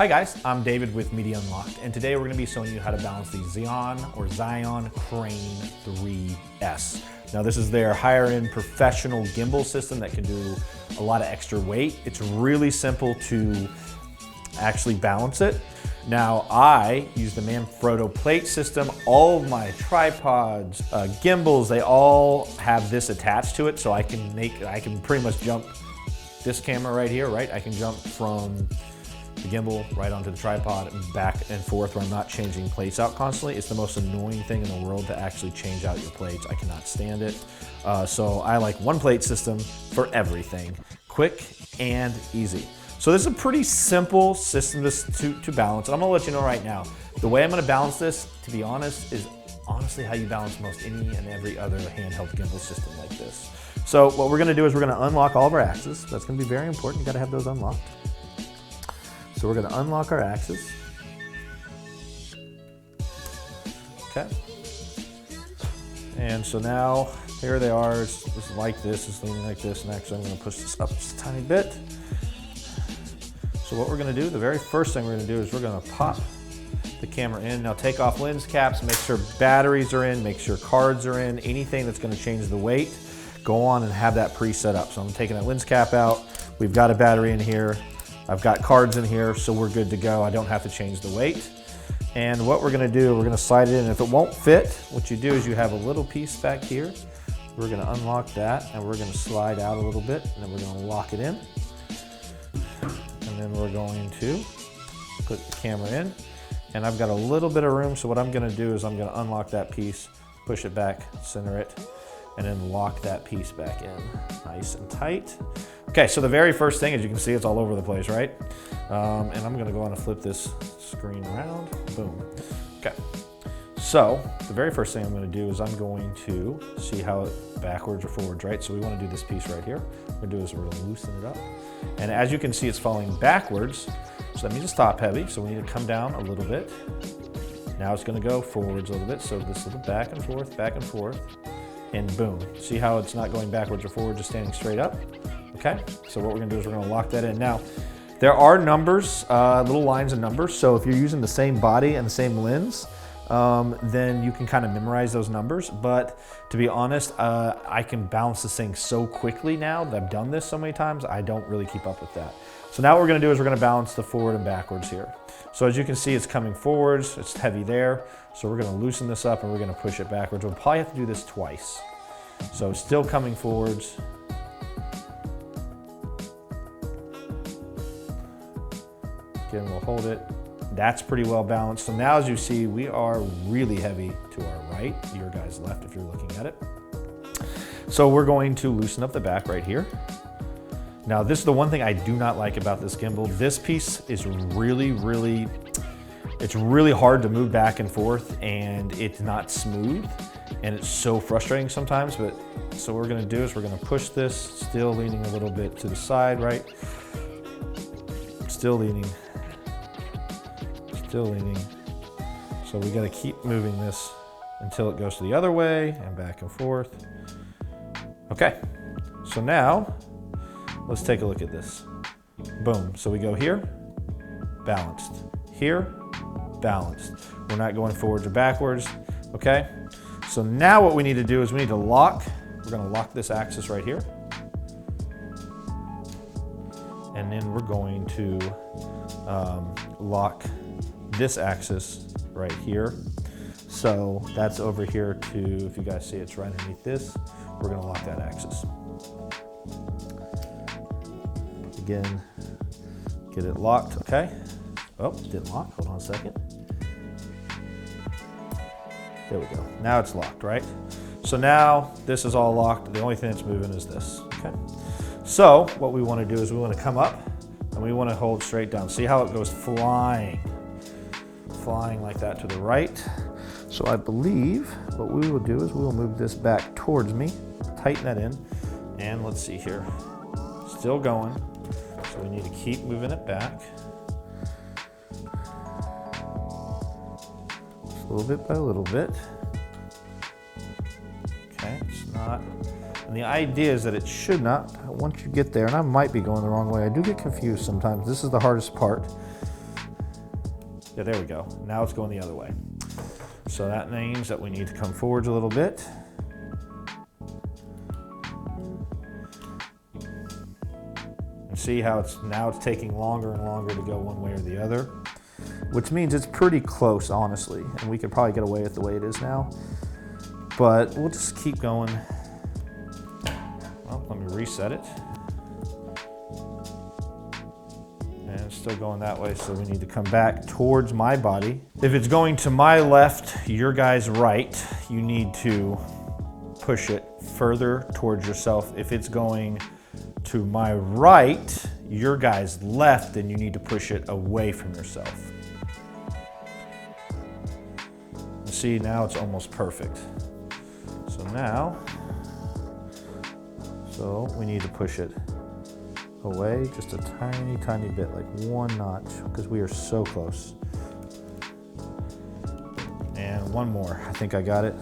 Hi guys, I'm David with Media Unlocked, and today we're going to be showing you how to balance the Zhiyun Crane 3S. Now this is their higher end professional gimbal system that can do a lot of extra weight. It's really simple to actually balance it. Now I use the Manfrotto plate system. All of my tripods, gimbals, they all have this attached to it, so I can pretty much jump this camera right here, right? I can jump from the gimbal right onto the tripod and back and forth where I'm not changing plates out constantly. It's the most annoying thing in the world to actually change out your plates. I cannot stand it. So I like one plate system for everything. Quick and easy. So this is a pretty simple system to balance. And I'm gonna let you know right now, the way I'm gonna balance this, to be honest, is honestly how you balance most any and every other handheld gimbal system like this. So what we're gonna do is we're gonna unlock all of our axes. That's gonna be very important. You gotta have those unlocked. So we're going to unlock our axes. Okay. And so now here they are. It's like this. It's leaning like this. And actually I'm going to push this up just a tiny bit. So what we're going to do, the very first thing we're going to do is we're going to pop the camera in. Now take off lens caps, make sure batteries are in, make sure cards are in, anything that's going to change the weight, go on and have that pre-set up. So I'm taking that lens cap out. We've got a battery in here. I've got cards in here, so we're good to go. I don't have to change the weight. And what we're gonna do, we're gonna slide it in. If it won't fit, what you do is you have a little piece back here. We're gonna unlock that, and we're gonna slide out a little bit, and then we're gonna lock it in. And then we're going to put the camera in. And I've got a little bit of room, so what I'm gonna do is I'm gonna unlock that piece, push it back, center it, and then lock that piece back in, nice and tight. Okay, so the very first thing, as you can see, it's all over the place, right? And I'm gonna go on and flip this screen around, boom. Okay, so the very first thing I'm gonna do is I'm going to see how it backwards or forwards, right? So we wanna do this piece right here. What we're gonna do is we're gonna loosen it up. And as you can see, it's falling backwards. So that means it's top heavy, so we need to come down a little bit. Now it's gonna go forwards a little bit, so this little back and forth, and boom. See how it's not going backwards or forward, just standing straight up? Okay, so what we're gonna do is we're gonna lock that in. Now, there are numbers, little lines of numbers, so if you're using the same body and the same lens, then you can kind of memorize those numbers, but to be honest, I can balance this thing so quickly now that I've done this so many times, I don't really keep up with that. So now what we're gonna do is we're gonna balance the forward and backwards here. So as you can see, it's coming forwards, it's heavy there, so we're gonna loosen this up and we're gonna push it backwards. We'll probably have to do this twice. So still coming forwards. Again, we'll hold it. That's pretty well balanced. So now as you see, we are really heavy to our right, your guys' left if you're looking at it. So we're going to loosen up the back right here. Now this is the one thing I do not like about this gimbal. This piece is it's really hard to move back and forth and it's not smooth and it's so frustrating sometimes, but so what we're gonna do is we're gonna push this, still leaning a little bit to the side, right? Still leaning. So we gotta keep moving this until it goes to the other way and back and forth. Okay, so now, let's take a look at this. Boom, so we go here, balanced. Here, balanced. We're not going forwards or backwards, okay? So now what we need to do is we need to lock, we're gonna lock this axis right here. And then we're going to lock this axis right here. So that's over here to, if you guys see it's right underneath this, we're gonna lock that axis. Again, get it locked, okay? Oh, didn't lock, hold on a second. There we go, now it's locked, right? So now this is all locked. The only thing that's moving is this, okay? So what we wanna do is we wanna come up and we wanna hold straight down. See how it goes flying like that to the right. So I believe what we will do is we will move this back towards me, tighten that in, and let's see here. Still going, so we need to keep moving it back. Just a little bit by a little bit. Okay, it's not, and the idea is that it should not, once you get there, and I might be going the wrong way, I do get confused sometimes. This is the hardest part. Yeah, there we go. Now it's going the other way. So that means that we need to come forwards a little bit. And see how now it's taking longer and longer to go one way or the other, which means it's pretty close, honestly. And we could probably get away with the way it is now, but we'll just keep going. Well, let me reset it. And it's still going that way, so we need to come back towards my body. If it's going to my left, your guy's right, you need to push it further towards yourself. If it's going to my right, your guy's left, then you need to push it away from yourself. See, now it's almost perfect. So now, we need to push it away just a tiny, tiny bit, like 1 notch, because we are so close. And one more, I think I got it.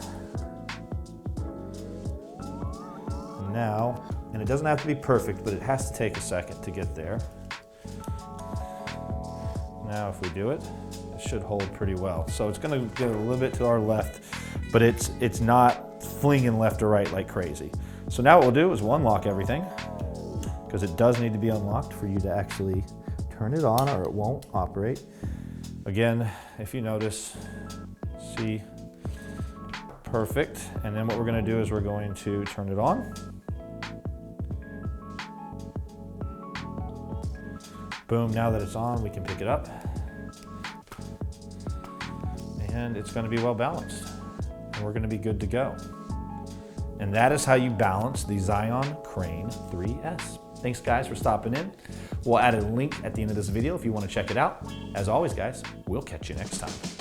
And now, and it doesn't have to be perfect, but it has to take a second to get there. Now if we do it, it should hold pretty well. So it's gonna get a little bit to our left, but it's not flinging left or right like crazy. So now what we'll do is we'll unlock everything, because it does need to be unlocked for you to actually turn it on, or it won't operate. Again, if you notice, see, perfect. And then what we're gonna do is we're going to turn it on. Boom, now that it's on, we can pick it up. And it's gonna be well balanced. And we're gonna be good to go. And that is how you balance the Zhiyun Crane 3S. Thanks guys for stopping in. We'll add a link at the end of this video if you want to check it out. As always guys, we'll catch you next time.